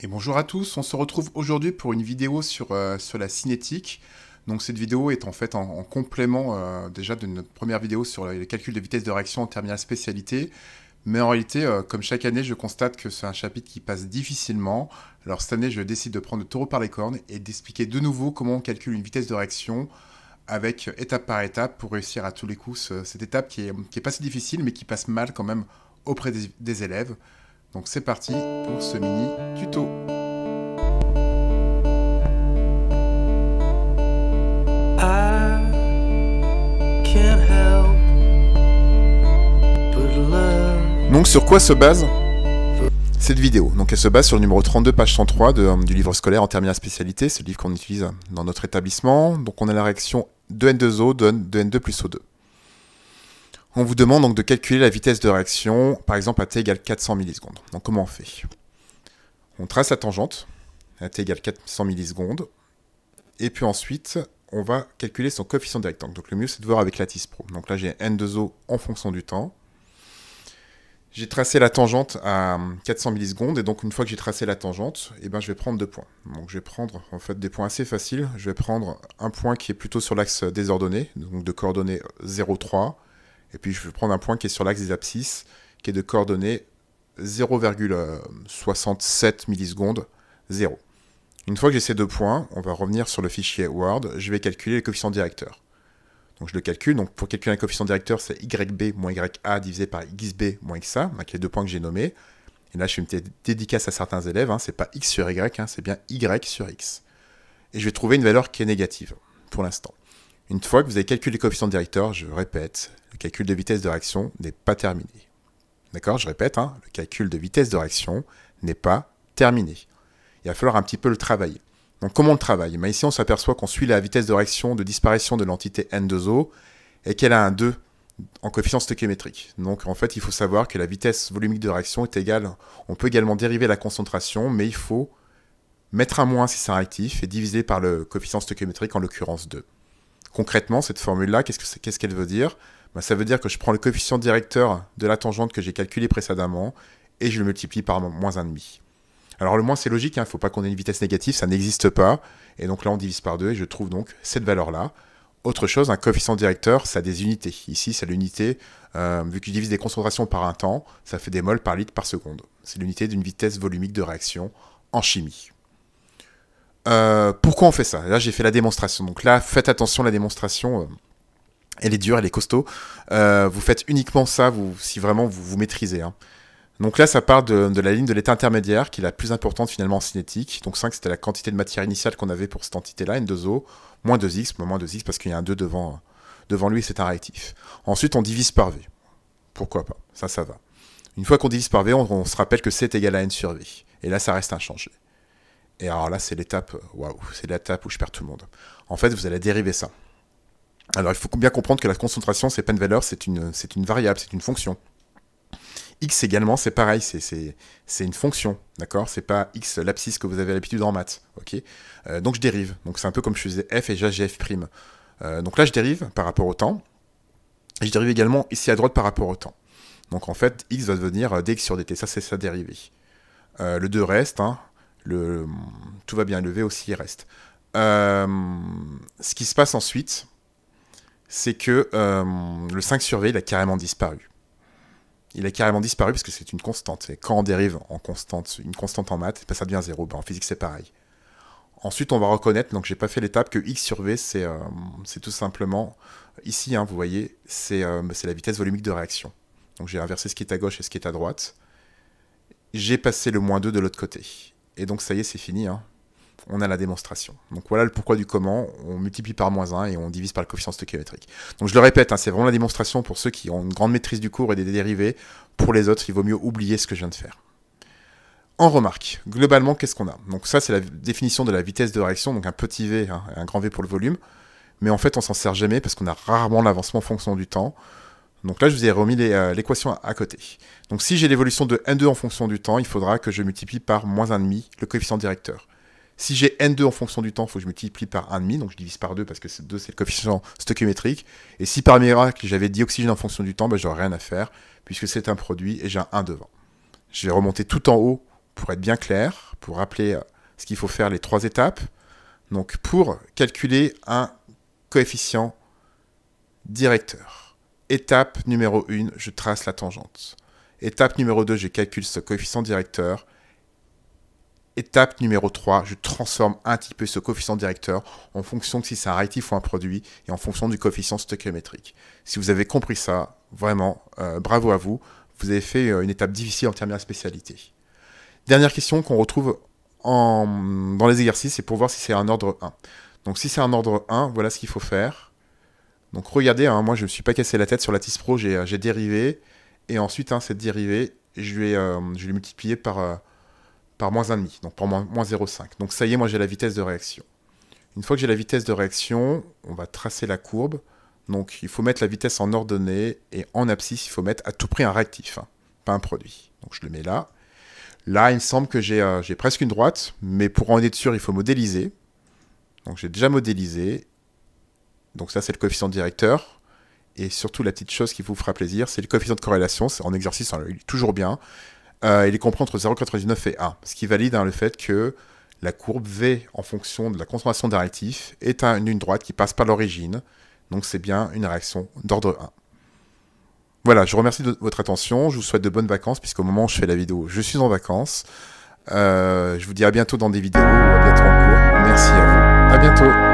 Et bonjour à tous, on se retrouve aujourd'hui pour une vidéo sur la cinétique. Donc cette vidéo est en fait en complément déjà de notre première vidéo sur les calculs de vitesse de réaction en terminale spécialité. Mais en réalité, comme chaque année, je constate que c'est un chapitre qui passe difficilement. Alors cette année, je décide de prendre le taureau par les cornes et d'expliquer de nouveau comment on calcule une vitesse de réaction avec étape par étape pour réussir à tous les coups cette étape qui est pas si difficile mais qui passe mal quand même auprès des élèves. Donc c'est parti pour ce mini tuto. Donc sur quoi se base cette vidéo? Donc elle se base sur le numéro 32, page 103 du livre scolaire en terminale spécialité. C'est le livre qu'on utilise dans notre établissement. Donc on a la réaction 2N2O donne 2N2 plus O2. On vous demande donc de calculer la vitesse de réaction, par exemple à t égale 400 millisecondes. Donc comment on fait? On trace la tangente, à t égale 400 millisecondes, et puis ensuite, on va calculer son coefficient directeur. Donc le mieux, c'est de voir avec la TISPRO. Donc là, j'ai N2O en fonction du temps. J'ai tracé la tangente à 400 millisecondes, et donc une fois que j'ai tracé la tangente, eh ben, je vais prendre 2 points. Donc je vais prendre en fait des points assez faciles. Je vais prendre un point qui est plutôt sur l'axe désordonné, donc de coordonnées 0,3, et puis je vais prendre un point qui est sur l'axe des abscisses, qui est de coordonnées 0,67 millisecondes, 0. Une fois que j'ai ces 2 points, on va revenir sur le fichier Word, je vais calculer les coefficients directeurs. Donc je le calcule, donc pour calculer un coefficient directeur, c'est YB moins YA divisé par XB moins XA, avec les 2 points que j'ai nommés. Et là, je fais une petite dédicace à certains élèves, c'est pas X sur Y, c'est bien Y sur X. Et je vais trouver une valeur qui est négative, pour l'instant. Une fois que vous avez calculé les coefficients directeurs, je répète, le calcul de vitesse de réaction n'est pas terminé. D'accord? Je répète, le calcul de vitesse de réaction n'est pas terminé. Il va falloir un petit peu le travailler. Donc comment on le travaille? Ici, on s'aperçoit qu'on suit la vitesse de réaction de disparition de l'entité N2O et qu'elle a un 2 en coefficient stoichiométrique. Donc en fait, il faut savoir que la vitesse volumique de réaction est égale, on peut également dériver la concentration, mais il faut mettre un moins si c'est un réactif et diviser par le coefficient stoichiométrique, en l'occurrence 2. Concrètement, cette formule-là, qu'est-ce qu'elle veut dire? Ça veut dire que je prends le coefficient directeur de la tangente que j'ai calculé précédemment et je le multiplie par moins 1,5. Alors le moins, c'est logique, il ne faut pas qu'on ait une vitesse négative, ça n'existe pas. Et donc là, on divise par 2 et je trouve donc cette valeur-là. Autre chose, un coefficient directeur, ça a des unités. Ici, c'est l'unité, vu que je divise des concentrations par un temps, ça fait des moles par litre par seconde. C'est l'unité d'une vitesse volumique de réaction en chimie. Pourquoi on fait ça? Là, j'ai fait la démonstration. Donc là, faites attention, la démonstration, elle est dure, elle est costaud. Vous faites uniquement ça si vraiment vous maîtrisez. Donc là, ça part de la ligne de l'état intermédiaire, qui est la plus importante finalement en cinétique. Donc 5, c'était la quantité de matière initiale qu'on avait pour cette entité-là, N2O, moins 2x, moins 2x, parce qu'il y a un 2 devant lui, c'est un réactif. Ensuite, on divise par V. Pourquoi pas? Ça va. Une fois qu'on divise par V, on se rappelle que C est égal à N sur V. Et là, ça reste inchangé. Et alors là, c'est l'étape, waouh, c'est l'étape où je perds tout le monde. En fait, vous allez dériver ça. Alors, il faut bien comprendre que la concentration, c'est pas une valeur, c'est une variable, c'est une fonction. X également, c'est pareil, c'est une fonction, d'accord? C'est pas X l'abscisse que vous avez l'habitude en maths, ok? Donc je dérive. Donc c'est un peu comme je faisais F et j'ai F'. Donc là, je dérive par rapport au temps. Et je dérive également ici à droite par rapport au temps. Donc en fait, X va devenir dx sur dt. Ça, c'est sa dérivée. Le 2 reste, tout va bien, le V aussi reste. Ce qui se passe ensuite, c'est que le 5 sur V, il a carrément disparu. Il a carrément disparu parce que c'est une constante. Et quand on dérive en constante, une constante en maths, ça devient 0. En physique, c'est pareil. Ensuite, on va reconnaître, donc j'ai pas fait l'étape, que X sur V, c'est tout simplement, ici, vous voyez, c'est la vitesse volumique de réaction. Donc j'ai inversé ce qui est à gauche et ce qui est à droite. J'ai passé le moins 2 de l'autre côté. Et donc ça y est, c'est fini. On a la démonstration. Donc voilà le pourquoi du comment. On multiplie par moins 1 et on divise par le coefficient stoichiométrique. Donc je le répète, c'est vraiment la démonstration pour ceux qui ont une grande maîtrise du cours et des dérivés. Pour les autres, il vaut mieux oublier ce que je viens de faire. En remarque, globalement, qu'est-ce qu'on a? Donc ça, c'est la définition de la vitesse de réaction, donc un petit v et un grand V pour le volume. Mais en fait, on s'en sert jamais parce qu'on a rarement l'avancement en fonction du temps. Donc là, je vous ai remis l'équation à côté. Donc si j'ai l'évolution de N2 en fonction du temps, il faudra que je multiplie par moins 1,5 le coefficient directeur. Si j'ai N2 en fonction du temps, il faut que je multiplie par 1,5, donc je divise par 2 parce que 2 c'est le coefficient stoichiométrique. Et si par miracle j'avais dit oxygène en fonction du temps, j'aurais rien à faire puisque c'est un produit et j'ai un 1 devant. Je vais remonter tout en haut pour être bien clair, pour rappeler ce qu'il faut faire, les 3 étapes. Donc, pour calculer un coefficient directeur. Étape numéro 1, je trace la tangente. Étape numéro 2, je calcule ce coefficient directeur. Étape numéro 3, je transforme un petit peu ce coefficient directeur en fonction de si c'est un réactif ou un produit et en fonction du coefficient stoichiométrique. Si vous avez compris ça, vraiment, bravo à vous. Vous avez fait une étape difficile en termes de spécialité. Dernière question qu'on retrouve dans les exercices, c'est pour voir si c'est un ordre 1. Donc si c'est un ordre 1, voilà ce qu'il faut faire. Donc regardez, hein, moi je ne me suis pas cassé la tête sur la TIS Pro, j'ai dérivé. Et ensuite, hein, cette dérivée, je vais multiplier par moins 1,5, donc par moins 0,5. Donc ça y est, moi j'ai la vitesse de réaction. Une fois que j'ai la vitesse de réaction, on va tracer la courbe. Donc il faut mettre la vitesse en ordonnée et en abscisse, il faut mettre à tout prix un réactif, hein, pas un produit. Donc je le mets là. Là, il me semble que j'ai presque une droite, mais pour en être sûr, il faut modéliser. Donc j'ai déjà modélisé. Donc ça, c'est le coefficient directeur. Et surtout, la petite chose qui vous fera plaisir, c'est le coefficient de corrélation. En exercice, il est toujours bien. Il est compris entre 0,99 et 1, ce qui valide le fait que la courbe V, en fonction de la concentration d'un réactif, est une droite qui passe par l'origine. Donc c'est bien une réaction d'ordre 1. Voilà, je vous remercie de votre attention. Je vous souhaite de bonnes vacances, puisqu'au moment où je fais la vidéo, je suis en vacances. Je vous dis à bientôt dans des vidéos, ou à bientôt en cours. Merci à vous. À bientôt.